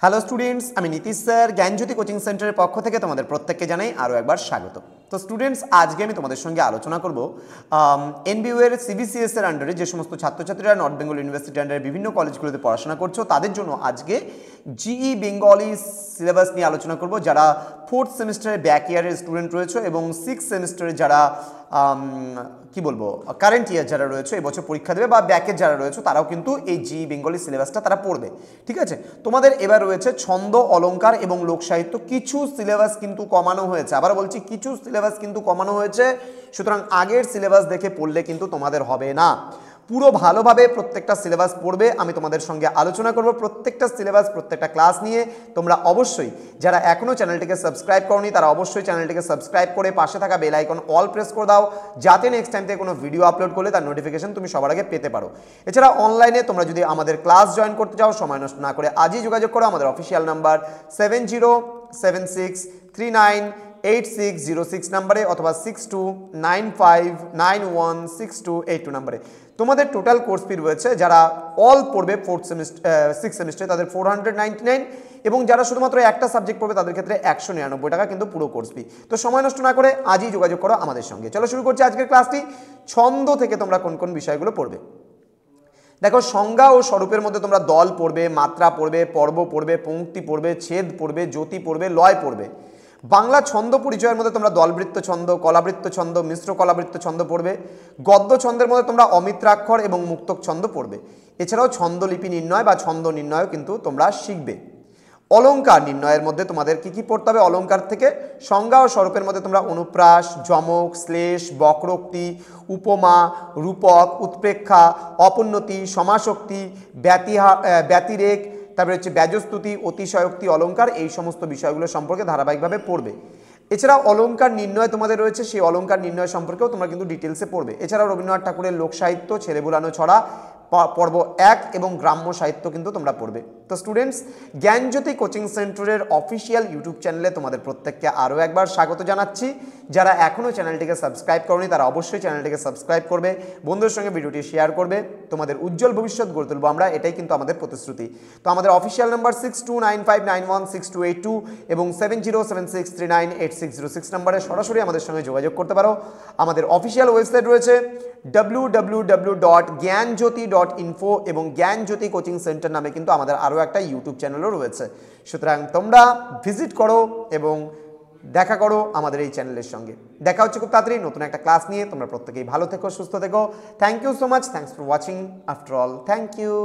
Hello students, আমি Nitish sir জ্ঞানজ্যোতি coaching সেন্টারের পক্ষ থেকে তোমাদের প্রত্যেককে জানাই আরও একবার স্বাগত। তো স্টুডেন্টস, আজকে আমি তোমাদের সঙ্গে আলোচনা করব এনবিইউ এর সিবিসিএস এর আন্ডারে যে সমস্ত ছাত্রছাত্রীরা নর্থ বেঙ্গল ইউনিভার্সিটি আন্ডারে বিভিন্ন কলেজগুলোতে পড়াশোনা করছো তাদের জন্য আজকে জিই বেঙ্গলি সিলেবাস নিয়ে আলোচনা করব। যারা ফোর্থ সেমিস্টারে ব্যাক ইয়ারের স্টুডেন্ট রয়েছে এবং সিক্স সেমিস্টারে যারা কি বলবো কারেন্ট ইয়ার যারা রয়েছে এবছর পরীক্ষা দেবে বা ব্যাকের যারা রয়েছে তারাও কিন্তু এই জিই বেঙ্গলি সিলেবাসটা তারা পড়বে। ঠিক আছে, তোমাদের এবার রয়েছে ছন্দ, অলংকার এবং লোকসাহিত্য। কিছু সিলেবাস কিন্তু কমানো হয়েছে, আবার বলছি কিছু সিলেবাস কিন্তু কমানো হয়েছে, সুতরাং আগের সিলেবাস দেখে পড়লে কিন্তু তোমাদের হবে না। পুরো ভালোভাবে প্রত্যেকটা সিলেবাস পড়বে, আমি তোমাদের সঙ্গে আলোচনা করব প্রত্যেকটা সিলেবাস প্রত্যেকটা ক্লাস নিয়ে। তোমরা অবশ্যই যারা এখনও চ্যানেলটিকে সাবস্ক্রাইব করোনি তারা অবশ্যই চ্যানেলটিকে সাবস্ক্রাইব করে পাশে থাকা বেল আইকন অল প্রেস করে দাও, যাতে নেক্সট টাইম থেকে কোনো ভিডিও আপলোড করলে তার নোটিফিকেশন তুমি সবার আগে পেতে পারো। এছাড়া অনলাইনে তোমরা যদি আমাদের ক্লাস জয়েন করতে চাও সময় নষ্ট না করে আজই যোগাযোগ করো। আমাদের অফিসিয়াল নাম্বার 7076398606 নাম্বারে অথবা 6295916282 নাম্বারে। তোমাদের টোটাল কোর্স ফি রয়েছে, যারা অল পড়বে ফোর্থ সেমিস্টার সিক্স সেমিস্টারে তাদের 499 এবং যারা শুধুমাত্র একটা সাবজেক্ট পড়বে তাদের ক্ষেত্রে 199 টাকা কিন্তু পুরো কোর্স ফি। তো সময় নষ্ট না করে আজই যোগাযোগ করো আমাদের সঙ্গে। চলো শুরু করছি আজকের ক্লাসটি। ছন্দ থেকে তোমরা কোন কোন বিষয়গুলো পড়বে দেখো। সংজ্ঞা ও স্বরূপের মধ্যে তোমরা দল পড়বে, মাত্রা পড়বে, পর্ব পড়বে, পংক্তি পড়বে, ছেদ পড়বে, জ্যোতি পড়বে, লয় পড়বে। বাংলা ছন্দ পরিচয়ের মধ্যে তোমরা দলবৃত্ত ছন্দ, কলাবৃত্ত ছন্দ, মিশ্র কলাবৃত্ত ছন্দ পড়বে। গদ্য ছন্দের মধ্যে তোমরা অমিত্রাক্ষর এবং মুক্তক ছন্দ পড়বে। এছাড়াও ছন্দলিপি নির্ণয় বা ছন্দ নির্ণয় কিন্তু তোমরা শিখবে। অলংকার নির্ণয়ের মধ্যে তোমাদের কি কি পড়তে হবে অলংকার থেকে। সংজ্ঞা ও স্বরূপের মধ্যে তোমরা অনুপ্রাস, যমক, শ্লেষ, বক্রোক্তি, উপমা, রূপক, উৎপ্রেক্ষা, অপোন্নতি, সমাসোক্তি, ব্যতিরেক, তারপরে হচ্ছে ব্যজস্তুতি, অতিশয়োক্তি, অলংকার, এই সমস্ত বিষয়গুলো সম্পর্কে ধারাবাহিকভাবে পড়বে। এছাড়াও অলংকার নির্ণয় তোমাদের রয়েছে, সেই অলংকার নির্ণয় সম্পর্কেও তোমরা কিন্তু ডিটেলসে পড়বে। এছাড়াও রবীন্দ্রনাথ ঠাকুরের লোকসাহিত্য, ছেলে বুলানো ছড়া পর্ব 1 এবং গ্রাম্য সাহিত্য কিন্তু তোমরা পড়বে। তো স্টুডেন্টস, জ্ঞানজ্যোতি কোচিং সেন্টারের অফিসিয়াল ইউটিউব চ্যানেলে তোমাদের প্রত্যেককে আরও একবার স্বাগত জানাচ্ছি। যারা এখনও চ্যানেলটিকে সাবস্ক্রাইব করনি তারা অবশ্যই চ্যানেলটিকে সাবস্ক্রাইব করবে, বন্ধুদের সঙ্গে ভিডিওটি শেয়ার করবে। তোমাদের উজ্জ্বল ভবিষ্যৎ গড়ে তুলবো আমরা, এটাই কিন্তু আমাদের প্রতিশ্রুতি। তো আমাদের অফিসিয়াল নাম্বার 6295916282 এবং 7076398606 নাম্বারে সরাসরি আমাদের সঙ্গে যোগাযোগ করতে পারো। আমাদের অফিসিয়াল ওয়েবসাইট রয়েছে www.gyanjyoti.info এবং জ্ঞানজ্যোতি কোচিং সেন্টার নামে কিন্তু আমাদের আরও একটা ইউটিউব চ্যানেলও রয়েছে। সুতরাং তোমরা ভিজিট করো এবং দেখা করো আমাদের এই চ্যানেলের সঙ্গে। দেখা হচ্ছে খুব তাড়াতাড়ি নতুন একটা ক্লাস নিয়ে। তোমরা প্রত্যেকেই ভালো থেকো, সুস্থ থেকো। Thank you so much, thanks for watching after all, thank you.